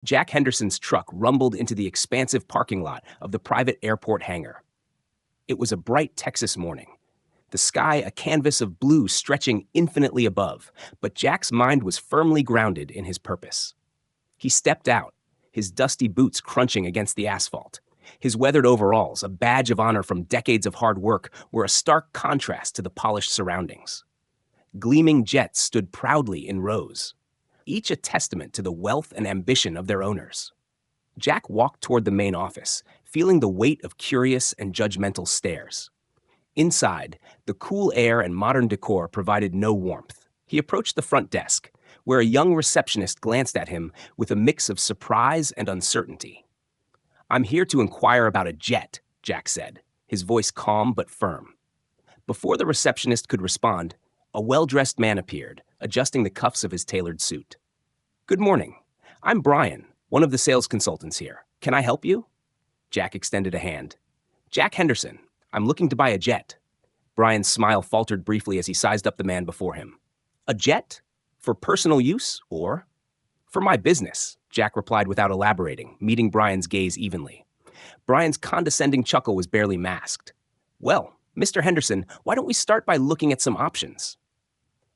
Jack Henderson's truck rumbled into the expansive parking lot of the private airport hangar. It was a bright Texas morning, the sky a canvas of blue stretching infinitely above, but Jack's mind was firmly grounded in his purpose. He stepped out, his dusty boots crunching against the asphalt. His weathered overalls, a badge of honor from decades of hard work, were a stark contrast to the polished surroundings. Gleaming jets stood proudly in rows, each a testament to the wealth and ambition of their owners. Jack walked toward the main office, feeling the weight of curious and judgmental stares. Inside, the cool air and modern decor provided no warmth. He approached the front desk, where a young receptionist glanced at him with a mix of surprise and uncertainty. "I'm here to inquire about a jet," Jack said, his voice calm but firm. Before the receptionist could respond, a well-dressed man appeared, adjusting the cuffs of his tailored suit. "Good morning. I'm Brian, one of the sales consultants here. Can I help you?" Jack extended a hand. "Jack Henderson. I'm looking to buy a jet." Brian's smile faltered briefly as he sized up the man before him. "A jet? For personal use, or?" "For my business," Jack replied without elaborating, meeting Brian's gaze evenly. Brian's condescending chuckle was barely masked. "Well, Mr. Henderson, why don't we start by looking at some options?"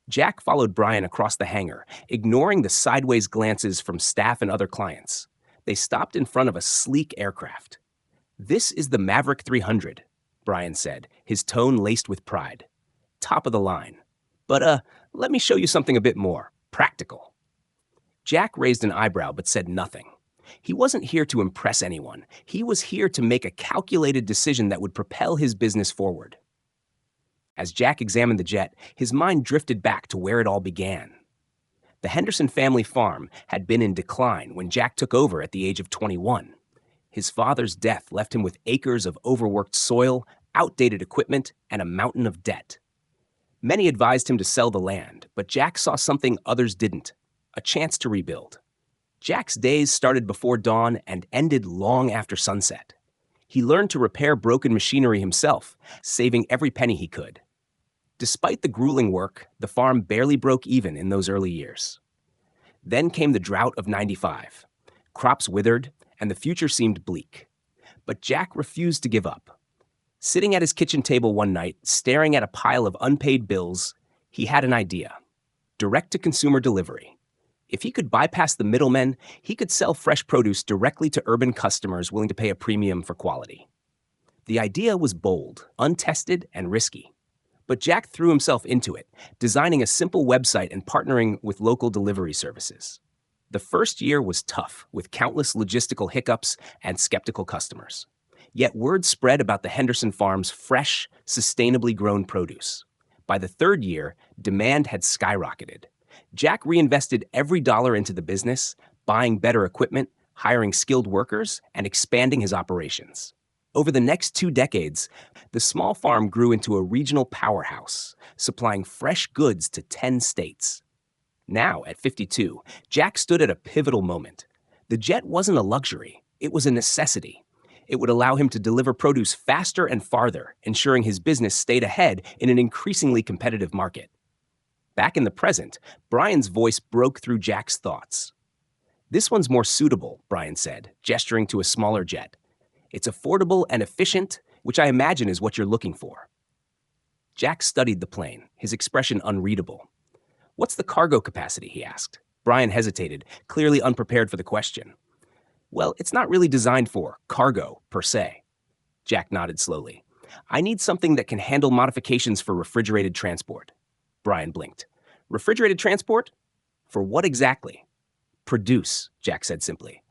Jack followed Brian across the hangar, ignoring the sideways glances from staff and other clients. They stopped in front of a sleek aircraft. "This is the Maverick 300, Brian said, his tone laced with pride. "Top of the line. But, let me show you something a bit more practical." Jack raised an eyebrow but said nothing. He wasn't here to impress anyone. He was here to make a calculated decision that would propel his business forward. As Jack examined the jet, his mind drifted back to where it all began. The Henderson family farm had been in decline when Jack took over at the age of 21. His father's death left him with acres of overworked soil, outdated equipment, and a mountain of debt. Many advised him to sell the land, but Jack saw something others didn't: a chance to rebuild. Jack's days started before dawn and ended long after sunset. He learned to repair broken machinery himself, saving every penny he could. Despite the grueling work, the farm barely broke even in those early years. Then came the drought of '95. Crops withered, and the future seemed bleak. But Jack refused to give up. Sitting at his kitchen table one night, staring at a pile of unpaid bills, he had an idea: direct-to-consumer delivery. If he could bypass the middlemen, he could sell fresh produce directly to urban customers willing to pay a premium for quality. The idea was bold, untested, and risky. But Jack threw himself into it, designing a simple website and partnering with local delivery services. The first year was tough, with countless logistical hiccups and skeptical customers. Yet word spread about the Henderson farm's fresh, sustainably grown produce. By the third year, demand had skyrocketed. Jack reinvested every dollar into the business, buying better equipment, hiring skilled workers, and expanding his operations. Over the next 2 decades, the small farm grew into a regional powerhouse, supplying fresh goods to 10 states. Now, at 52, Jack stood at a pivotal moment. The jet wasn't a luxury, it was a necessity. It would allow him to deliver produce faster and farther, ensuring his business stayed ahead in an increasingly competitive market. Back in the present, Brian's voice broke through Jack's thoughts. "This one's more suitable," Brian said, gesturing to a smaller jet. "It's affordable and efficient, which I imagine is what you're looking for." Jack studied the plane, his expression unreadable. "What's the cargo capacity?" he asked. Brian hesitated, clearly unprepared for the question. "Well, it's not really designed for cargo, per se." Jack nodded slowly. "I need something that can handle modifications for refrigerated transport." Brian blinked. "Refrigerated transport? For what exactly?" "Produce," Jack said simply.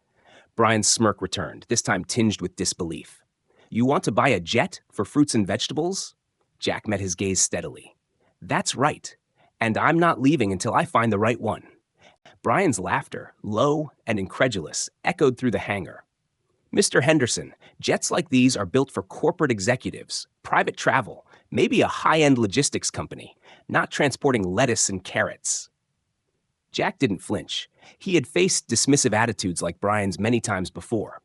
Brian's smirk returned, this time tinged with disbelief. "You want to buy a jet for fruits and vegetables?" Jack met his gaze steadily. "That's right. And I'm not leaving until I find the right one." Brian's laughter, low and incredulous, echoed through the hangar. "Mr. Henderson, jets like these are built for corporate executives, private travel, maybe a high-end logistics company, not transporting lettuce and carrots." Jack didn't flinch. He had faced dismissive attitudes like Brian's many times before.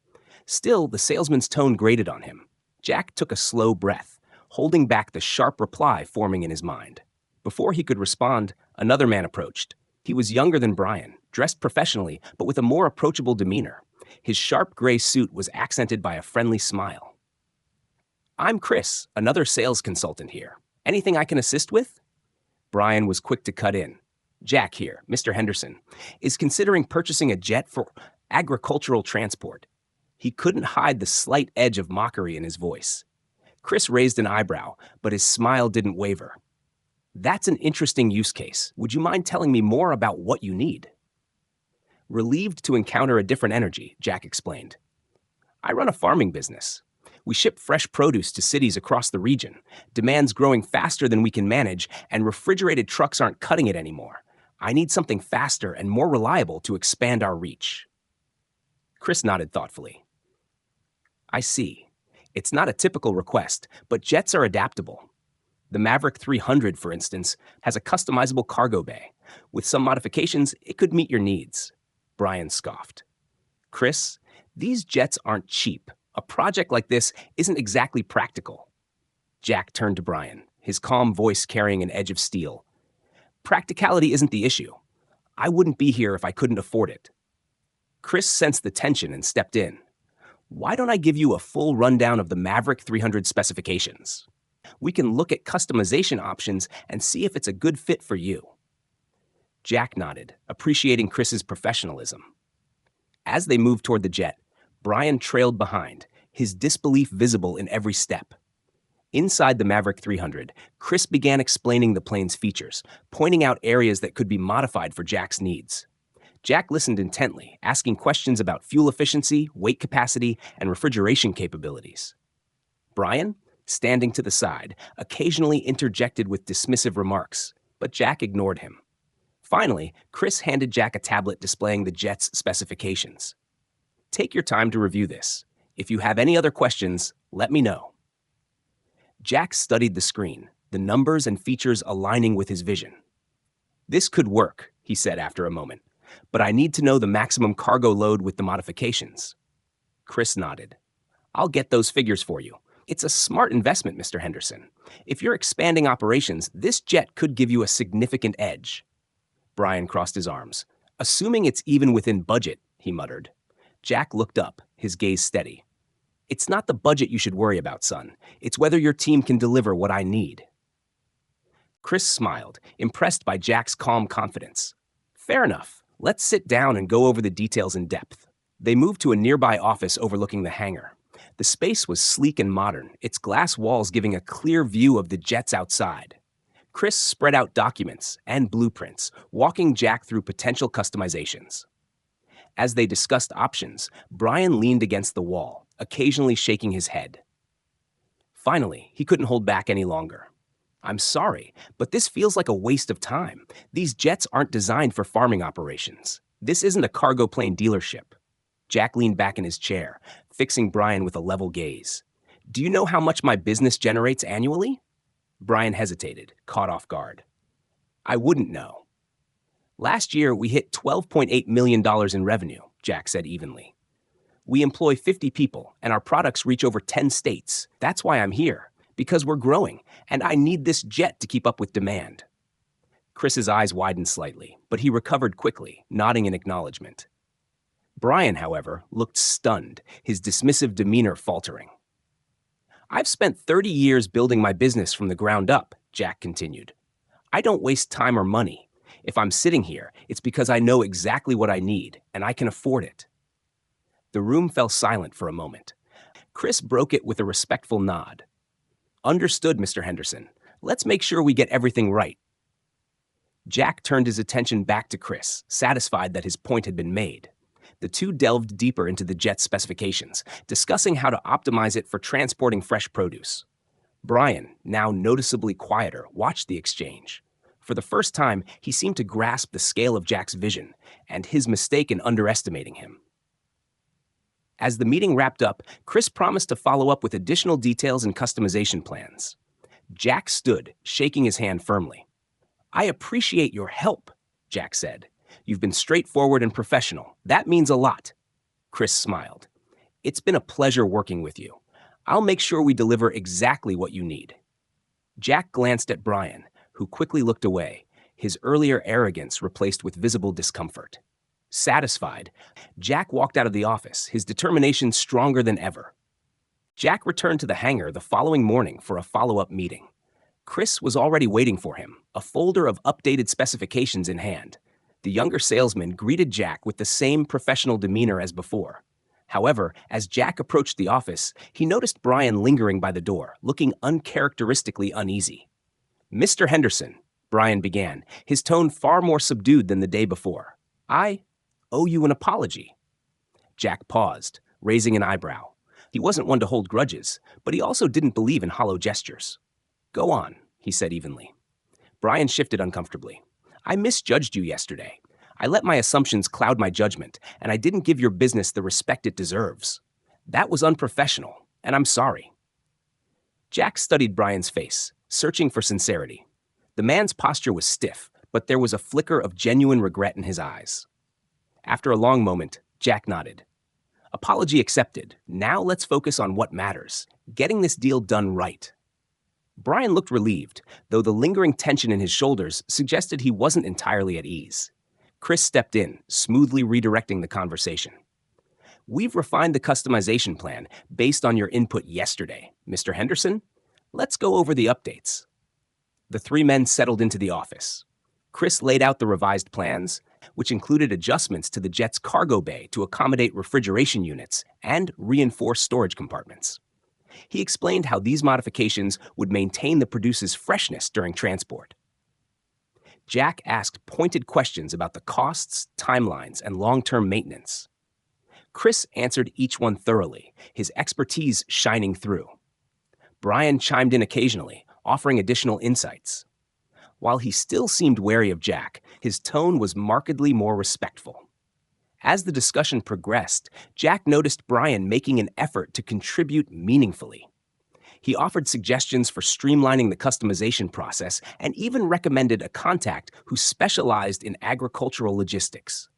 Still, the salesman's tone grated on him. Jack took a slow breath, holding back the sharp reply forming in his mind. Before he could respond, another man approached. He was younger than Brian, dressed professionally but with a more approachable demeanor. His sharp gray suit was accented by a friendly smile. "I'm Chris, another sales consultant here. Anything I can assist with?" Brian was quick to cut in. "Jack here, Mr. Henderson, is considering purchasing a jet for agricultural transport." He couldn't hide the slight edge of mockery in his voice. Chris raised an eyebrow, but his smile didn't waver. "That's an interesting use case. Would you mind telling me more about what you need?" Relieved to encounter a different energy, Jack explained. "I run a farming business. We ship fresh produce to cities across the region. Demand's growing faster than we can manage, and refrigerated trucks aren't cutting it anymore. I need something faster and more reliable to expand our reach." Chris nodded thoughtfully. "I see. It's not a typical request, but jets are adaptable. The Maverick 300, for instance, has a customizable cargo bay. With some modifications, it could meet your needs." Brian scoffed. "Chris, these jets aren't cheap. A project like this isn't exactly practical." Jack turned to Brian, his calm voice carrying an edge of steel. "Practicality isn't the issue. I wouldn't be here if I couldn't afford it." Chris sensed the tension and stepped in. "Why don't I give you a full rundown of the Maverick 300 specifications? We can look at customization options and see if it's a good fit for you." Jack nodded, appreciating Chris's professionalism. As they moved toward the jet, Brian trailed behind, his disbelief visible in every step. Inside the Maverick 300, Chris began explaining the plane's features, pointing out areas that could be modified for Jack's needs. Jack listened intently, asking questions about fuel efficiency, weight capacity, and refrigeration capabilities. Brian, standing to the side, occasionally interjected with dismissive remarks, but Jack ignored him. Finally, Chris handed Jack a tablet displaying the jet's specifications. "Take your time to review this. If you have any other questions, let me know." Jack studied the screen, the numbers and features aligning with his vision. "This could work," he said after a moment, "but I need to know the maximum cargo load with the modifications." Chris nodded. "I'll get those figures for you. It's a smart investment, Mr. Henderson. If you're expanding operations, this jet could give you a significant edge." Brian crossed his arms. "Assuming it's even within budget," he muttered. Jack looked up, his gaze steady. "It's not the budget you should worry about, son. It's whether your team can deliver what I need." Chris smiled, impressed by Jack's calm confidence. "Fair enough. Let's sit down and go over the details in depth." They moved to a nearby office overlooking the hangar. The space was sleek and modern, its glass walls giving a clear view of the jets outside. Chris spread out documents and blueprints, walking Jack through potential customizations. As they discussed options, Brian leaned against the wall, occasionally shaking his head. Finally, he couldn't hold back any longer. "I'm sorry, but this feels like a waste of time. These jets aren't designed for farming operations. This isn't a cargo plane dealership." Jack leaned back in his chair, fixing Brian with a level gaze. "Do you know how much my business generates annually?" Brian hesitated, caught off guard. "I wouldn't know." "Last year, we hit $12.8 million in revenue," Jack said evenly. "We employ 50 people, and our products reach over 10 states. That's why I'm here, because we're growing, and I need this jet to keep up with demand." Chris's eyes widened slightly, but he recovered quickly, nodding in acknowledgement. Brian, however, looked stunned, his dismissive demeanor faltering. "I've spent 30 years building my business from the ground up," Jack continued. "I don't waste time or money. If I'm sitting here, it's because I know exactly what I need, and I can afford it." The room fell silent for a moment. Chris broke it with a respectful nod. "Understood, Mr. Henderson. Let's make sure we get everything right." Jack turned his attention back to Chris, satisfied that his point had been made. The two delved deeper into the jet's specifications, discussing how to optimize it for transporting fresh produce. Brian, now noticeably quieter, watched the exchange. For the first time, he seemed to grasp the scale of Jack's vision and his mistake in underestimating him. As the meeting wrapped up, Chris promised to follow up with additional details and customization plans. Jack stood, shaking his hand firmly. "I appreciate your help," Jack said. "You've been straightforward and professional. That means a lot." Chris smiled. "It's been a pleasure working with you. I'll make sure we deliver exactly what you need." Jack glanced at Brian, who quickly looked away, his earlier arrogance replaced with visible discomfort. Satisfied, Jack walked out of the office, his determination stronger than ever. Jack returned to the hangar the following morning for a follow-up meeting. Chris was already waiting for him, a folder of updated specifications in hand. The younger salesman greeted Jack with the same professional demeanor as before. However, as Jack approached the office, he noticed Brian lingering by the door, looking uncharacteristically uneasy. "Mr. Henderson," Brian began, his tone far more subdued than the day before. "I owe you an apology." Jack paused, raising an eyebrow. He wasn't one to hold grudges, but he also didn't believe in hollow gestures. "Go on," he said evenly. Brian shifted uncomfortably. "I misjudged you yesterday. I let my assumptions cloud my judgment, and I didn't give your business the respect it deserves. That was unprofessional, and I'm sorry." Jack studied Brian's face, searching for sincerity. The man's posture was stiff, but there was a flicker of genuine regret in his eyes. After a long moment, Jack nodded. "Apology accepted. Now let's focus on what matters, getting this deal done right." Brian looked relieved, though the lingering tension in his shoulders suggested he wasn't entirely at ease. Chris stepped in, smoothly redirecting the conversation. "We've refined the customization plan based on your input yesterday, Mr. Henderson. Let's go over the updates." The three men settled into the office. Chris laid out the revised plans, which included adjustments to the jet's cargo bay to accommodate refrigeration units and reinforce storage compartments. He explained how these modifications would maintain the produce's freshness during transport. Jack asked pointed questions about the costs, timelines, and long-term maintenance. Chris answered each one thoroughly, his expertise shining through. Brian chimed in occasionally, offering additional insights. While he still seemed wary of Jack, his tone was markedly more respectful. As the discussion progressed, Jack noticed Brian making an effort to contribute meaningfully. He offered suggestions for streamlining the customization process and even recommended a contact who specialized in agricultural logistics.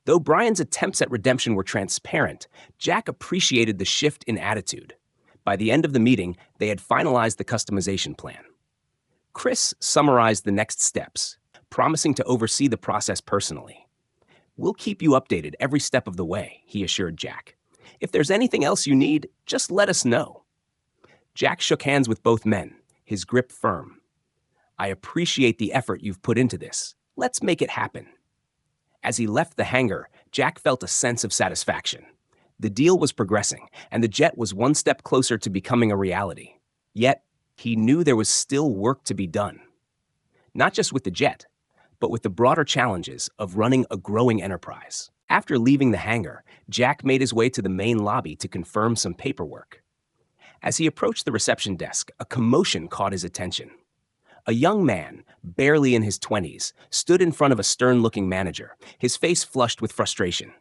Though Brian's attempts at redemption were transparent, Jack appreciated the shift in attitude. By the end of the meeting, they had finalized the customization plan. Chris summarized the next steps, promising to oversee the process personally. "We'll keep you updated every step of the way," he assured Jack. "If there's anything else you need, just let us know." Jack shook hands with both men, his grip firm. "I appreciate the effort you've put into this. Let's make it happen." As he left the hangar, Jack felt a sense of satisfaction. The deal was progressing, and the jet was one step closer to becoming a reality. Yet, he knew there was still work to be done. Not just with the jet, but with the broader challenges of running a growing enterprise. After leaving the hangar, Jack made his way to the main lobby to confirm some paperwork. As he approached the reception desk, a commotion caught his attention. A young man, barely in his 20s, stood in front of a stern-looking manager, his face flushed with frustration.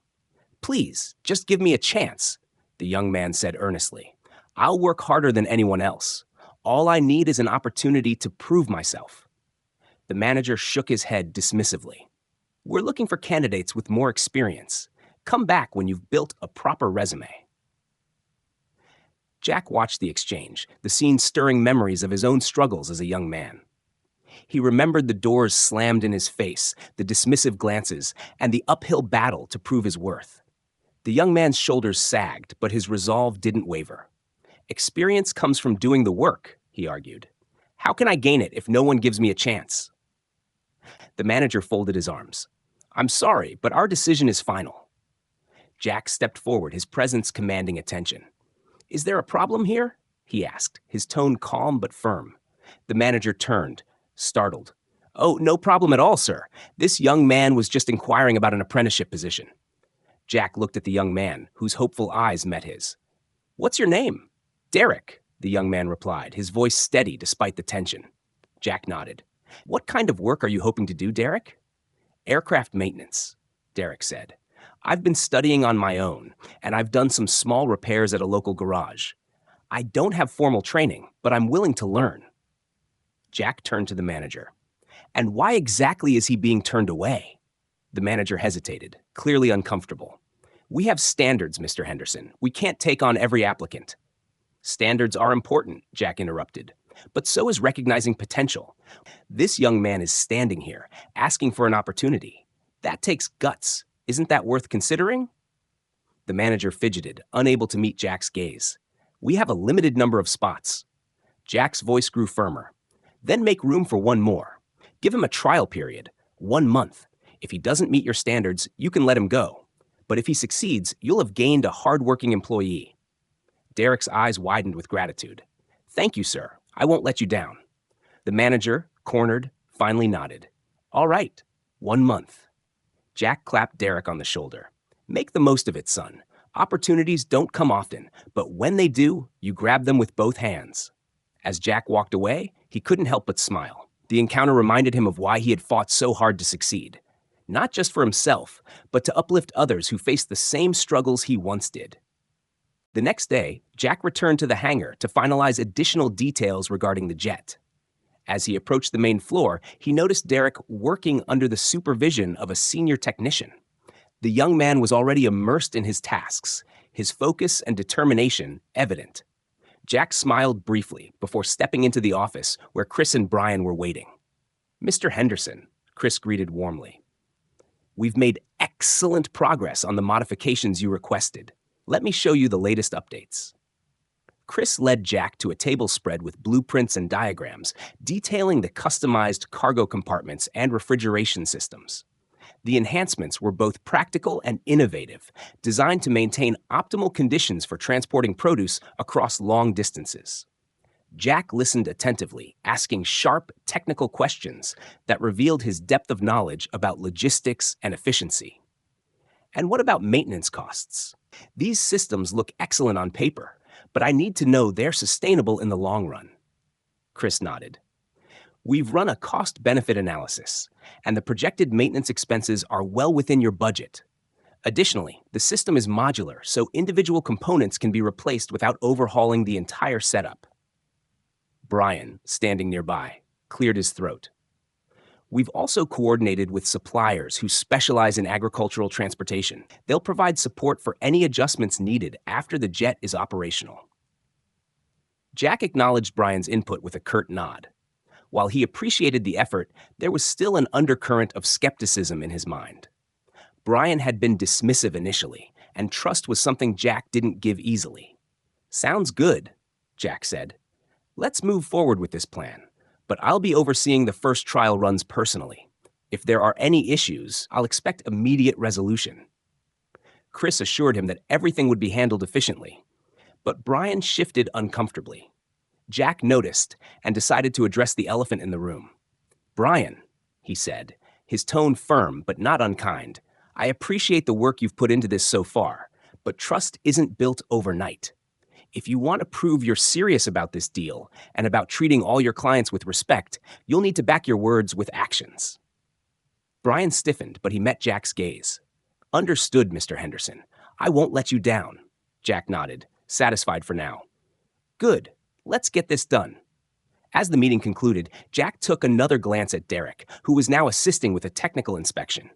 "Please, just give me a chance," the young man said earnestly. "I'll work harder than anyone else. All I need is an opportunity to prove myself." The manager shook his head dismissively. "We're looking for candidates with more experience. Come back when you've built a proper resume." Jack watched the exchange, the scene stirring memories of his own struggles as a young man. He remembered the doors slammed in his face, the dismissive glances, and the uphill battle to prove his worth. The young man's shoulders sagged, but his resolve didn't waver. "Experience comes from doing the work," he argued. "How can I gain it if no one gives me a chance?" The manager folded his arms. "I'm sorry, but our decision is final." Jack stepped forward, his presence commanding attention. "Is there a problem here?" he asked, his tone calm but firm. The manager turned, startled. "Oh, no problem at all, sir. This young man was just inquiring about an apprenticeship position." Jack looked at the young man, whose hopeful eyes met his. "What's your name?" "Derek," the young man replied, his voice steady despite the tension. Jack nodded. "What kind of work are you hoping to do, Derek?" "Aircraft maintenance," Derek said. "I've been studying on my own, and I've done some small repairs at a local garage. I don't have formal training, but I'm willing to learn." Jack turned to the manager. "And why exactly is he being turned away?" The manager hesitated, clearly uncomfortable. "We have standards, Mr. Henderson. We can't take on every applicant." "Standards are important," Jack interrupted, "but so is recognizing potential. This young man is standing here, asking for an opportunity. That takes guts. Isn't that worth considering? The manager fidgeted, unable to meet Jack's gaze. We have a limited number of spots. Jack's voice grew firmer. Then make room for one more. Give him a trial period, 1 month. If he doesn't meet your standards, you can let him go. But if he succeeds, you'll have gained a hardworking employee. Derek's eyes widened with gratitude. Thank you, sir. I won't let you down. The manager, cornered, finally nodded. All right, 1 month. Jack clapped Derek on the shoulder. Make the most of it, son. Opportunities don't come often, but when they do, you grab them with both hands. As Jack walked away, he couldn't help but smile. The encounter reminded him of why he had fought so hard to succeed. Not just for himself, but to uplift others who faced the same struggles he once did. The next day, Jack returned to the hangar to finalize additional details regarding the jet. As he approached the main floor, he noticed Derek working under the supervision of a senior technician. The young man was already immersed in his tasks, his focus and determination evident. Jack smiled briefly before stepping into the office where Chris and Brian were waiting. Mr. Henderson, Chris greeted warmly. We've made excellent progress on the modifications you requested. Let me show you the latest updates. Chris led Jack to a table spread with blueprints and diagrams detailing the customized cargo compartments and refrigeration systems. The enhancements were both practical and innovative, designed to maintain optimal conditions for transporting produce across long distances. Jack listened attentively, asking sharp, technical questions that revealed his depth of knowledge about logistics and efficiency. And what about maintenance costs? These systems look excellent on paper, but I need to know they're sustainable in the long run. Chris nodded. We've run a cost-benefit analysis, and the projected maintenance expenses are well within your budget. Additionally, the system is modular, so individual components can be replaced without overhauling the entire setup. Brian, standing nearby, cleared his throat. We've also coordinated with suppliers who specialize in agricultural transportation. They'll provide support for any adjustments needed after the jet is operational. Jack acknowledged Brian's input with a curt nod. While he appreciated the effort, there was still an undercurrent of skepticism in his mind. Brian had been dismissive initially, and trust was something Jack didn't give easily. Sounds good, Jack said. Let's move forward with this plan, but I'll be overseeing the first trial runs personally. If there are any issues, I'll expect immediate resolution. Chris assured him that everything would be handled efficiently, but Brian shifted uncomfortably. Jack noticed and decided to address the elephant in the room. Brian, he said, his tone firm but not unkind, I appreciate the work you've put into this so far, but trust isn't built overnight. If you want to prove you're serious about this deal and about treating all your clients with respect, you'll need to back your words with actions. Brian stiffened, but he met Jack's gaze. Understood, Mr. Henderson. I won't let you down. Jack nodded, satisfied for now. Good. Let's get this done. As the meeting concluded, Jack took another glance at Derek, who was now assisting with a technical inspection.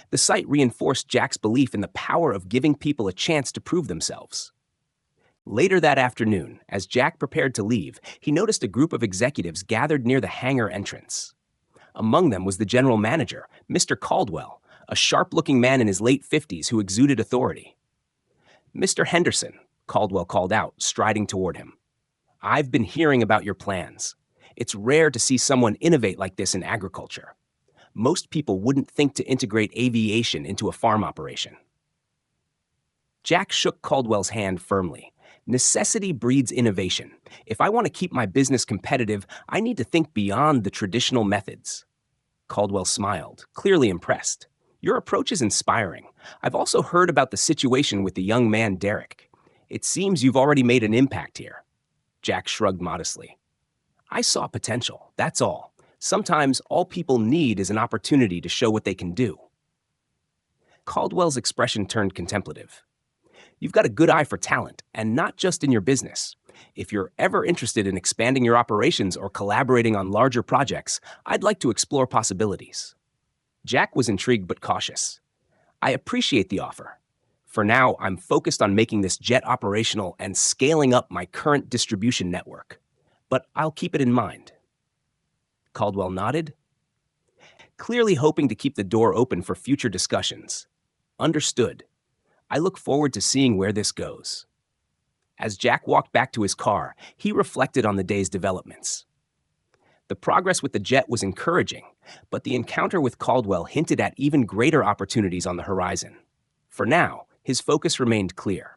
The sight reinforced Jack's belief in the power of giving people a chance to prove themselves. Later that afternoon, as Jack prepared to leave, he noticed a group of executives gathered near the hangar entrance. Among them was the general manager, Mr. Caldwell, a sharp-looking man in his late 50s who exuded authority. Mr. Henderson, Caldwell called out, striding toward him. I've been hearing about your plans. It's rare to see someone innovate like this in agriculture. Most people wouldn't think to integrate aviation into a farm operation. Jack shook Caldwell's hand firmly. Necessity breeds innovation. If I want to keep my business competitive, I need to think beyond the traditional methods. Caldwell smiled, clearly impressed. Your approach is inspiring. I've also heard about the situation with the young man Derek. It seems you've already made an impact here. Jack shrugged modestly. I saw potential, that's all. Sometimes all people need is an opportunity to show what they can do. Caldwell's expression turned contemplative. You've got a good eye for talent, and not just in your business. If you're ever interested in expanding your operations or collaborating on larger projects, I'd like to explore possibilities. Jack was intrigued but cautious. I appreciate the offer. For now, I'm focused on making this jet operational and scaling up my current distribution network. But I'll keep it in mind. Caldwell nodded, clearly hoping to keep the door open for future discussions. Understood. I look forward to seeing where this goes. As Jack walked back to his car, he reflected on the day's developments. The progress with the jet was encouraging, but the encounter with Caldwell hinted at even greater opportunities on the horizon. For now, his focus remained clear: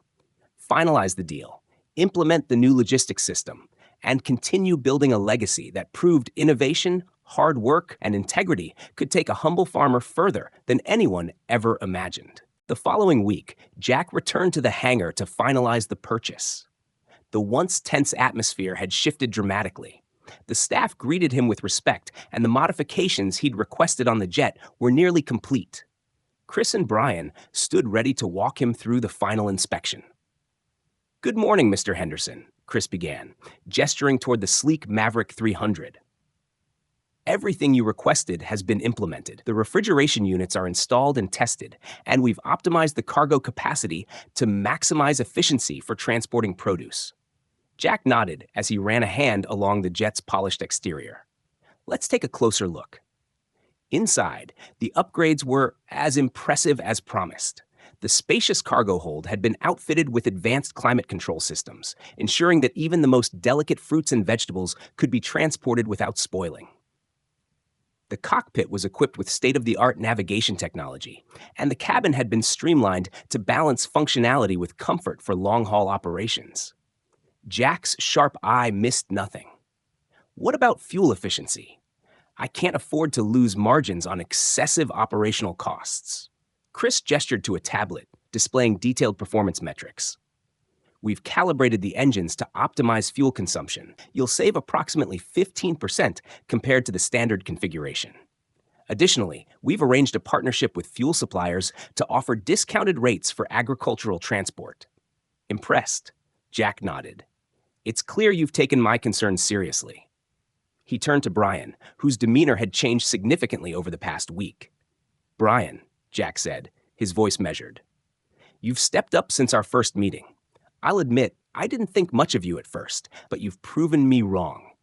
finalize the deal, implement the new logistics system, and continue building a legacy that proved innovation, hard work, and integrity could take a humble farmer further than anyone ever imagined. The following week, Jack returned to the hangar to finalize the purchase. The once tense atmosphere had shifted dramatically. The staff greeted him with respect, and the modifications he'd requested on the jet were nearly complete. Chris and Brian stood ready to walk him through the final inspection. "Good morning, Mr. Henderson," Chris began, gesturing toward the sleek Maverick 300. "Everything you requested has been implemented. The refrigeration units are installed and tested, and we've optimized the cargo capacity to maximize efficiency for transporting produce." Jack nodded as he ran a hand along the jet's polished exterior. "Let's take a closer look." Inside, the upgrades were as impressive as promised. The spacious cargo hold had been outfitted with advanced climate control systems, ensuring that even the most delicate fruits and vegetables could be transported without spoiling. The cockpit was equipped with state-of-the-art navigation technology, and the cabin had been streamlined to balance functionality with comfort for long-haul operations. Jack's sharp eye missed nothing. What about fuel efficiency? I can't afford to lose margins on excessive operational costs. Chris gestured to a tablet, displaying detailed performance metrics. "We've calibrated the engines to optimize fuel consumption. You'll save approximately 15% compared to the standard configuration. Additionally, we've arranged a partnership with fuel suppliers to offer discounted rates for agricultural transport." Impressed, Jack nodded. "It's clear you've taken my concerns seriously." He turned to Brian, whose demeanor had changed significantly over the past week. "Brian," Jack said, his voice measured, "you've stepped up since our first meeting. I'll admit, I didn't think much of you at first, but you've proven me wrong."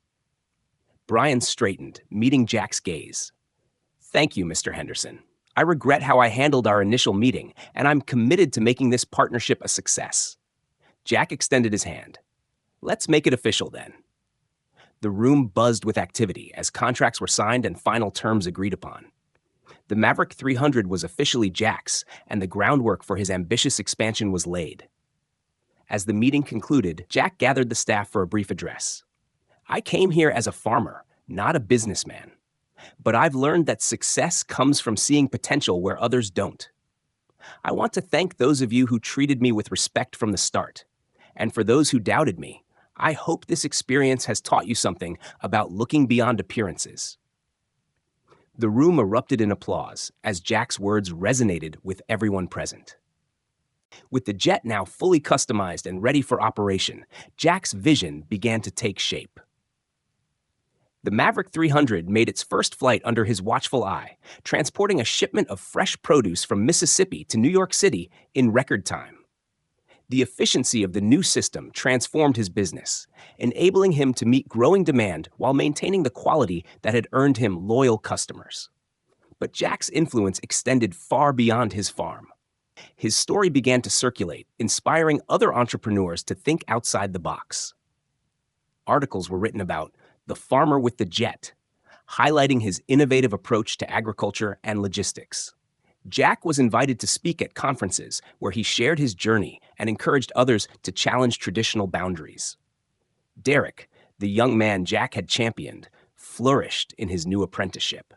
Brian straightened, meeting Jack's gaze. "Thank you, Mr. Henderson. I regret how I handled our initial meeting, and I'm committed to making this partnership a success." Jack extended his hand. "Let's make it official then." The room buzzed with activity as contracts were signed and final terms agreed upon. The Maverick 300 was officially Jack's, and the groundwork for his ambitious expansion was laid. As the meeting concluded, Jack gathered the staff for a brief address. "I came here as a farmer, not a businessman. But I've learned that success comes from seeing potential where others don't. I want to thank those of you who treated me with respect from the start. And for those who doubted me, I hope this experience has taught you something about looking beyond appearances." The room erupted in applause as Jack's words resonated with everyone present. With the jet now fully customized and ready for operation, Jack's vision began to take shape. The Maverick 300 made its first flight under his watchful eye, transporting a shipment of fresh produce from Mississippi to New York City in record time. The efficiency of the new system transformed his business, enabling him to meet growing demand while maintaining the quality that had earned him loyal customers. But Jack's influence extended far beyond his farm. His story began to circulate, inspiring other entrepreneurs to think outside the box. Articles were written about "the farmer with the jet," highlighting his innovative approach to agriculture and logistics. Jack was invited to speak at conferences where he shared his journey and encouraged others to challenge traditional boundaries. Derek, the young man Jack had championed, flourished in his new apprenticeship.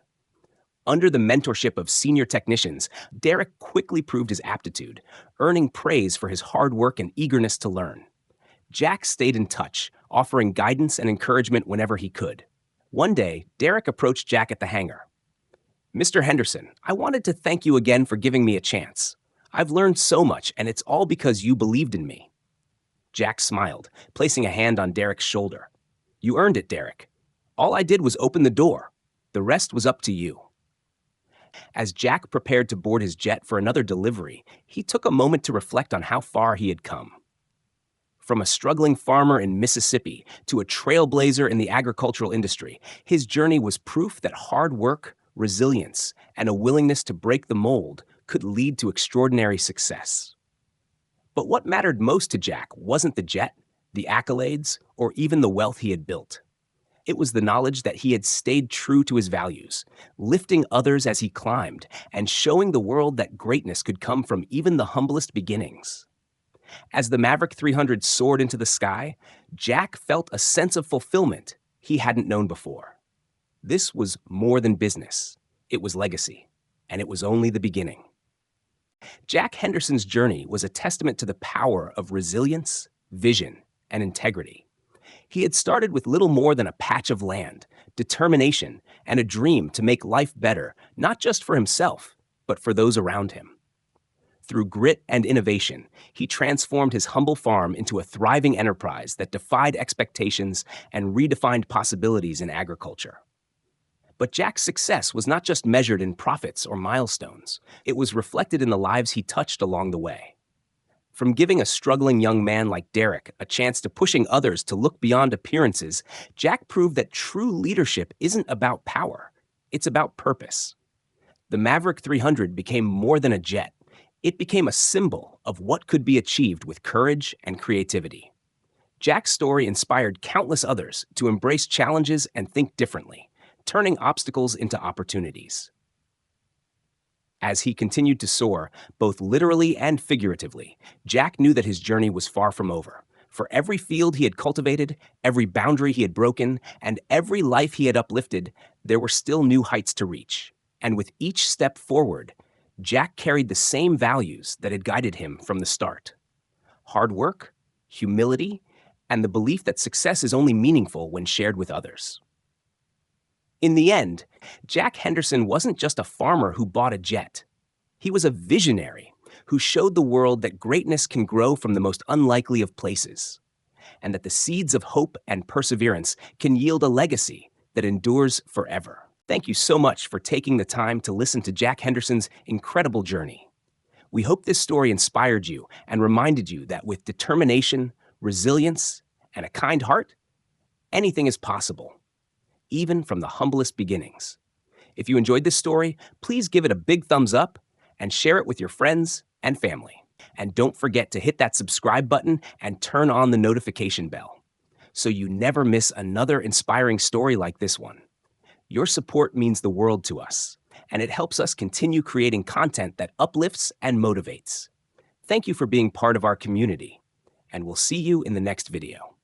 Under the mentorship of senior technicians, Derek quickly proved his aptitude, earning praise for his hard work and eagerness to learn. Jack stayed in touch, offering guidance and encouragement whenever he could. One day, Derek approached Jack at the hangar. "Mr. Henderson, I wanted to thank you again for giving me a chance. I've learned so much, and it's all because you believed in me." Jack smiled, placing a hand on Derek's shoulder. "You earned it, Derek. All I did was open the door. The rest was up to you." As Jack prepared to board his jet for another delivery, he took a moment to reflect on how far he had come. From a struggling farmer in Mississippi to a trailblazer in the agricultural industry, his journey was proof that hard work, resilience, and a willingness to break the mold could lead to extraordinary success. But what mattered most to Jack wasn't the jet, the accolades, or even the wealth he had built. It was the knowledge that he had stayed true to his values, lifting others as he climbed, and showing the world that greatness could come from even the humblest beginnings. As the Maverick 300 soared into the sky, Jack felt a sense of fulfillment he hadn't known before. This was more than business. It was legacy, and it was only the beginning. Jack Henderson's journey was a testament to the power of resilience, vision, and integrity. He had started with little more than a patch of land, determination, and a dream to make life better, not just for himself, but for those around him. Through grit and innovation, he transformed his humble farm into a thriving enterprise that defied expectations and redefined possibilities in agriculture. But Jack's success was not just measured in profits or milestones. It was reflected in the lives he touched along the way. From giving a struggling young man like Derek a chance to pushing others to look beyond appearances, Jack proved that true leadership isn't about power. It's about purpose. The Maverick 300 became more than a jet. It became a symbol of what could be achieved with courage and creativity. Jack's story inspired countless others to embrace challenges and think differently, turning obstacles into opportunities. As he continued to soar, both literally and figuratively, Jack knew that his journey was far from over. For every field he had cultivated, every boundary he had broken, and every life he had uplifted, there were still new heights to reach. And with each step forward, Jack carried the same values that had guided him from the start: hard work, humility, and the belief that success is only meaningful when shared with others. In the end, Jack Henderson wasn't just a farmer who bought a jet. He was a visionary who showed the world that greatness can grow from the most unlikely of places, and that the seeds of hope and perseverance can yield a legacy that endures forever. Thank you so much for taking the time to listen to Jack Henderson's incredible journey. We hope this story inspired you and reminded you that with determination, resilience, and a kind heart, anything is possible, even from the humblest beginnings. If you enjoyed this story, please give it a big thumbs up and share it with your friends and family. And don't forget to hit that subscribe button and turn on the notification bell so you never miss another inspiring story like this one. Your support means the world to us, and it helps us continue creating content that uplifts and motivates. Thank you for being part of our community, and we'll see you in the next video.